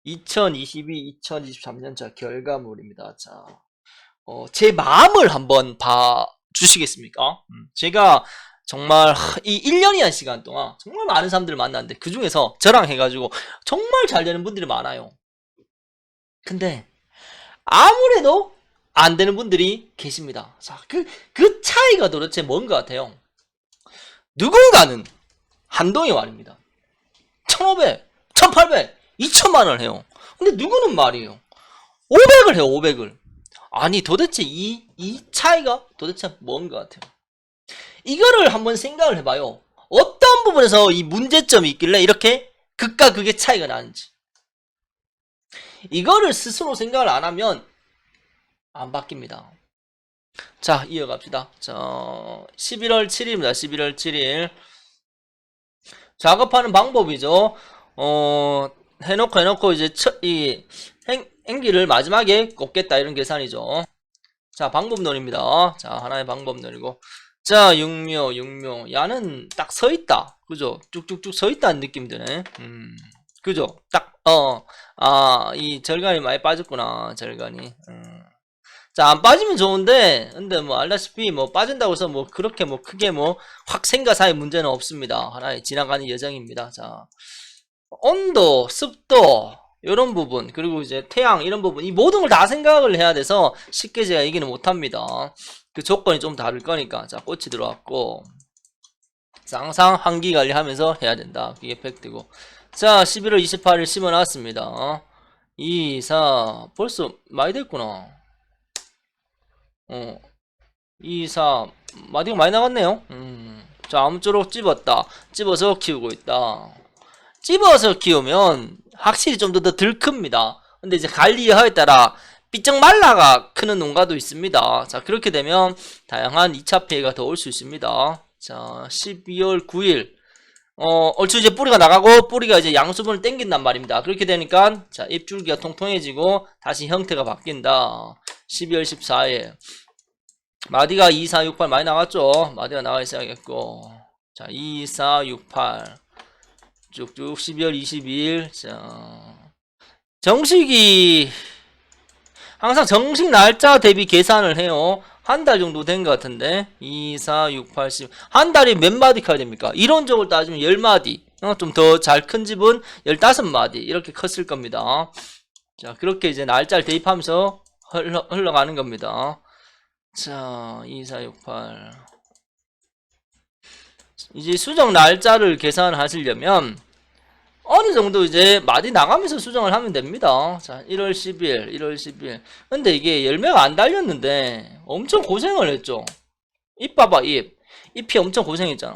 2022-2023년차 결과물입니다. 자, 제 마음을 한번 봐 주시겠습니까? 제가 정말 이 1년이란 시간 동안 정말 많은 사람들을 만났는데 그 중에서 저랑 해가지고 정말 잘 되는 분들이 많아요. 근데 아무래도 안 되는 분들이 계십니다. 자, 그 차이가 도대체 뭔 것 같아요? 누군가는 한동이 말입니다. 1500, 1800, 2000만 원을 해요. 근데 누구는 말이에요. 500을 해요, 500을. 아니, 도대체 이 차이가 도대체 뭔 것 같아요? 이거를 한번 생각을 해봐요. 어떤 부분에서 이 문제점이 있길래 이렇게 극과 극의 차이가 나는지. 이거를 스스로 생각을 안 하면 안 바뀝니다. 자, 이어갑시다. 자, 11월 7일입니다. 11월 7일. 작업하는 방법이죠. 해놓고 이제 이 행기를 마지막에 꼽겠다 이런 계산이죠. 자, 방법론입니다. 자, 하나의 방법론이고. 자, 육묘. 야는 딱 서있다. 그죠? 쭉쭉쭉 서있다는 느낌 드네. 그죠? 딱, 이 절간이 많이 빠졌구나. 절간이. 자, 안 빠지면 좋은데, 근데 뭐, 알다시피 뭐, 빠진다고 해서 뭐, 그렇게 뭐, 크게 뭐, 확 생가사의 문제는 없습니다. 하나의 지나가는 여정입니다. 자, 온도, 습도, 이런 부분, 그리고 이제 태양, 이런 부분, 이 모든 걸 다 생각을 해야 돼서 쉽게 제가 얘기는 못합니다. 그 조건이 좀 다를 거니까. 자, 꽃이 들어왔고. 자, 항상 환기 관리하면서 해야 된다. 그게 팩트고. 자, 11월 28일 심어놨습니다. 2, 4, 벌써 많이 됐구나. 2, 4, 마디가 많이 나갔네요. 자, 아무쪼록 찝었다. 찝어서 키우고 있다. 찝어서 키우면 확실히 좀 더 덜 큽니다. 근데 이제 관리하에 따라 삐쩍 말라가 크는 농가도 있습니다. 자, 그렇게 되면 다양한 2차 피해가 더 올 수 있습니다. 자, 12월 9일. 얼추 이제 뿌리가 나가고 뿌리가 이제 양수분을 땡긴단 말입니다. 그렇게 되니까 자, 잎줄기가 통통해지고 다시 형태가 바뀐다. 12월 14일. 마디가 2, 4, 6, 8 많이 나갔죠? 마디가 나가 있어야겠고. 자, 2, 4, 6, 8. 쭉쭉 12월 22일. 자, 정식이 항상 정식 날짜 대비 계산을 해요. 한 달 정도 된 것 같은데 2, 4, 6, 8, 10. 한 달이 몇 마디 커야 됩니까? 이론적으로 따지면 10마디. 좀 더 잘 큰 집은 15마디 이렇게 컸을 겁니다. 자, 그렇게 이제 날짜를 대입하면서 흘러가는 겁니다. 자, 2, 4, 6, 8. 이제 수정 날짜를 계산하시려면 어느 정도 이제 마디 나가면서 수정을 하면 됩니다. 자, 1월 10일, 1월 10일. 근데 이게 열매가 안 달렸는데 엄청 고생을 했죠. 잎 봐봐, 잎. 잎이 엄청 고생했잖아.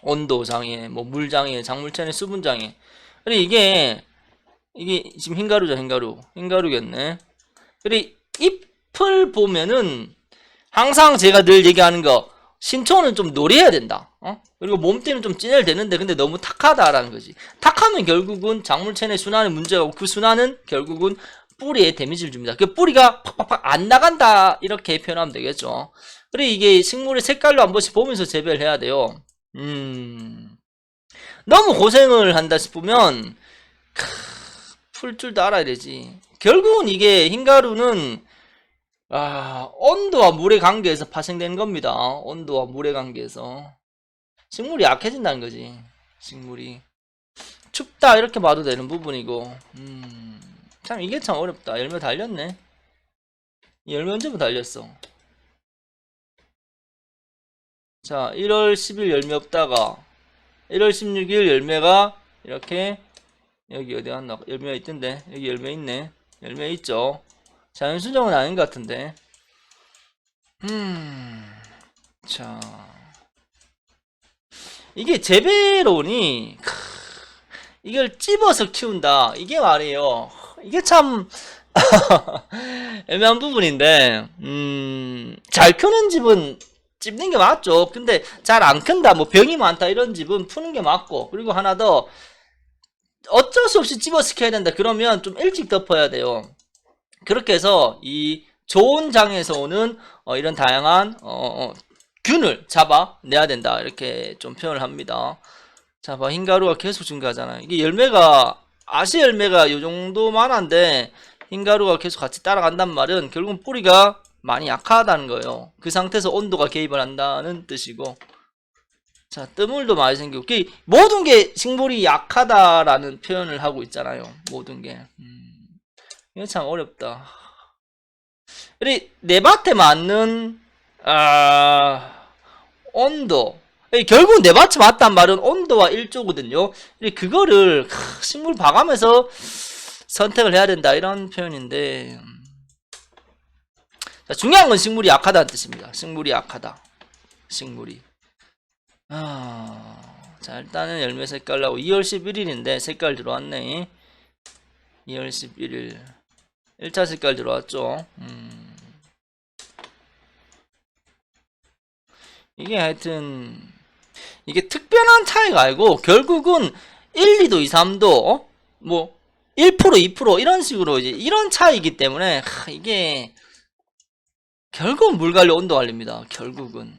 온도 장애, 뭐 물 장애, 작물 체내 수분 장애. 그리고 이게 지금 흰가루죠, 흰가루겠네. 그리고 잎을 보면은 항상 제가 늘 얘기하는 거 신초는 좀 노래해야 된다. 그리고 몸띠는 좀 진해야 되는데 근데 너무 탁하다라는 거지. 탁하면 결국은 작물 체내 순환의 문제가 오고 그 순환은 결국은 뿌리에 데미지를 줍니다. 그 뿌리가 팍팍팍 안 나간다 이렇게 표현하면 되겠죠. 그리고 이게 식물의 색깔로 한 번씩 보면서 재배를 해야 돼요. 너무 고생을 한다 싶으면 풀 줄도 알아야 되지. 결국은 이게 흰가루는 온도와 물의 관계에서 파생되는 겁니다. 온도와 물의 관계에서. 식물이 약해진다는 거지. 식물이. 춥다, 이렇게 봐도 되는 부분이고. 참, 이게 참 어렵다. 열매 달렸네. 열매 언제부터 달렸어? 자, 1월 10일 열매 없다가, 1월 16일 열매가 이렇게, 여기 어디 갔나? 열매가 있던데. 여기 열매 있네. 열매 있죠? 자연수정은 아닌 것 같은데. 자, 이게 재배론이 이걸 찝어서 키운다 이게 말이에요. 이게 참 애매한 부분인데 잘 크는 집은 찝는 게 맞죠. 근데 잘 안 큰다, 뭐 병이 많다 이런 집은 푸는 게 맞고, 그리고 하나 더 어쩔 수 없이 찝어서 키워야 된다 그러면 좀 일찍 덮어야 돼요. 그렇게 해서 이 좋은 장에서 오는 이런 다양한 균을 잡아내야 된다 이렇게 좀 표현을 합니다. 자, 봐, 흰가루가 계속 증가하잖아요. 이게 열매가 아시 열매가 요 정도만 한데 흰가루가 계속 같이 따라간단 말은 결국은 뿌리가 많이 약하다는 거예요. 그 상태에서 온도가 개입을 한다는 뜻이고, 자, 뜨물도 많이 생기고, 모든 게 식물이 약하다라는 표현을 하고 있잖아요. 모든 게. 이거 참 어렵다. 우리 내 밭에 맞는 온도. 결국 내 밭에 맞단 말은 온도와 일조거든요. 그거를 식물 봐가면서 선택을 해야 된다 이런 표현인데, 자, 중요한 건 식물이 약하다는 뜻입니다. 식물이 약하다. 식물이. 자, 일단은 열매 색깔 나고 2월 11일인데 색깔 들어왔네. 2월 11일 1차 색깔 들어왔죠. 이게 하여튼 이게 특별한 차이가 아니고 결국은 1, 2도, 2, 3도 뭐 1%, 2% 이런 식으로 이제 이런 차이이기 때문에 이게 결국은 물 관리, 온도 관리입니다. 결국은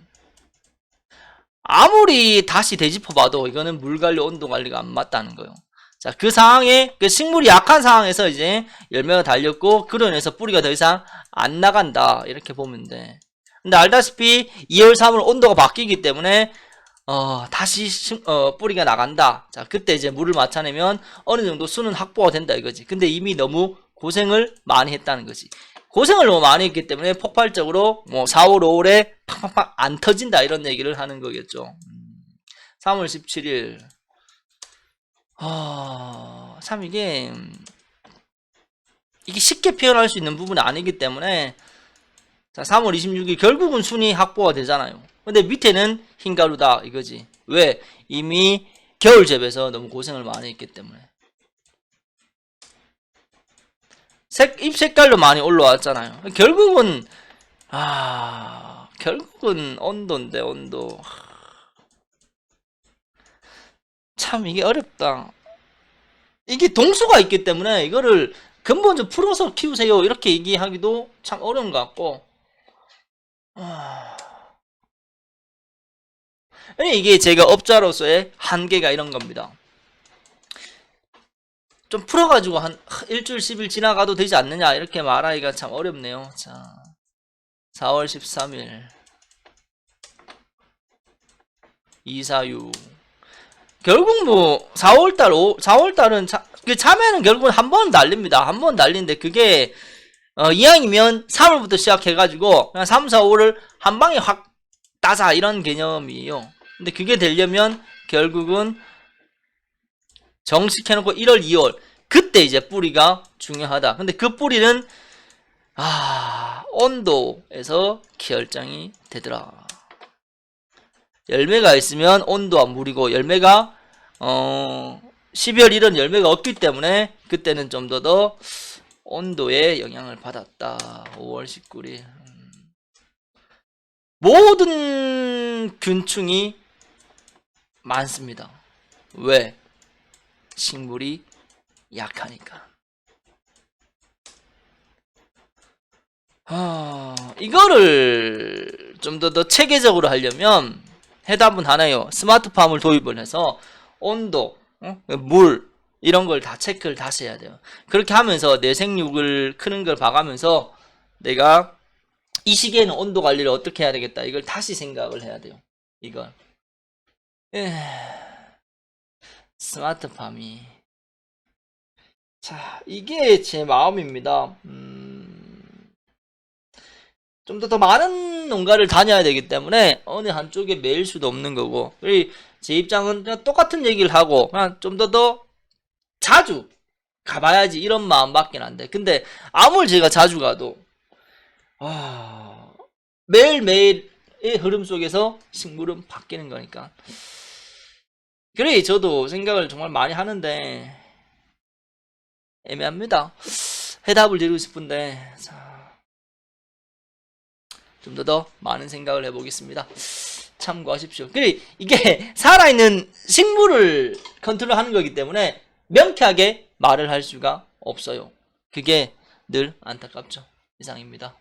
아무리 다시 되짚어봐도 이거는 물 관리, 온도 관리가 안 맞다는 거예요. 자, 그 상황에 그 식물이 약한 상황에서 이제 열매가 달렸고 그로 인해서 뿌리가 더 이상 안 나간다 이렇게 보면 돼. 근데 알다시피 2월 3월 온도가 바뀌기 때문에 다시 뿌리가 나간다. 자, 그때 이제 물을 맞춰내면 어느 정도 수는 확보가 된다 이거지. 근데 이미 너무 고생을 많이 했다는 거지. 고생을 너무 많이 했기 때문에 폭발적으로 뭐 4월, 5월에 팍팍팍 안 터진다 이런 얘기를 하는 거겠죠. 3월 17일. 참 이게 쉽게 표현할 수 있는 부분이 아니기 때문에, 자, 3월 26일 결국은 순이 확보가 되잖아요. 근데 밑에는 흰가루다 이거지. 왜? 이미 겨울 재배에서 너무 고생을 많이 했기 때문에. 잎 색깔도 많이 올라왔잖아요. 결국은 온도인데 온도. 참 이게 어렵다. 이게 동수가 있기 때문에 이거를 근본적으로 풀어서 키우세요 이렇게 얘기하기도 참 어려운 것 같고, 이게 제가 업자로서의 한계가 이런 겁니다. 좀 풀어가지고 한 일주일 10일 지나가도 되지 않느냐 이렇게 말하기가 참 어렵네요. 자, 4월 13일 246. 결국 뭐 4월달은 그 참외는 결국은 한 번 날립니다. 한 번 날리는데 그게 이왕이면 3월부터 시작해가지고 그냥 3, 4, 5를 한 방에 확 따자 이런 개념이에요. 근데 그게 되려면 결국은 정식해놓고 1월, 2월 그때 이제 뿌리가 중요하다. 근데 그 뿌리는 온도에서 결정이 되더라. 열매가 있으면 온도와 물이고, 열매가 12월 1은 열매가 없기 때문에 그때는 좀 더 온도에 영향을 받았다. 5월 19일 모든 균충이 많습니다. 왜? 식물이 약하니까. 이거를 좀 더 체계적으로 하려면 해답은 하나예요. 스마트팜을 도입을 해서 온도, 물 이런 걸 다 체크를 다시 해야 돼요. 그렇게 하면서 내 생육을 크는 걸 봐가면서 내가 이 시기에는 온도 관리를 어떻게 해야 되겠다 이걸 다시 생각을 해야 돼요. 이걸 스마트팜이, 자, 이게 제 마음입니다. 좀 더 많은 농가를 다녀야 되기 때문에 어느 한쪽에 매일 수도 없는 거고, 제 입장은 그냥 똑같은 얘기를 하고 그냥 좀 더 자주 가봐야지 이런 마음밖에 안 돼. 근데 아무리 제가 자주 가도 매일매일의 흐름 속에서 식물은 바뀌는 거니까. 그래, 저도 생각을 정말 많이 하는데 애매합니다. 해답을 드리고 싶은데 좀 더 많은 생각을 해보겠습니다. 참고하십시오. 그래, 이게 살아있는 식물을 컨트롤하는 거기 때문에 명쾌하게 말을 할 수가 없어요. 그게 늘 안타깝죠. 이상입니다.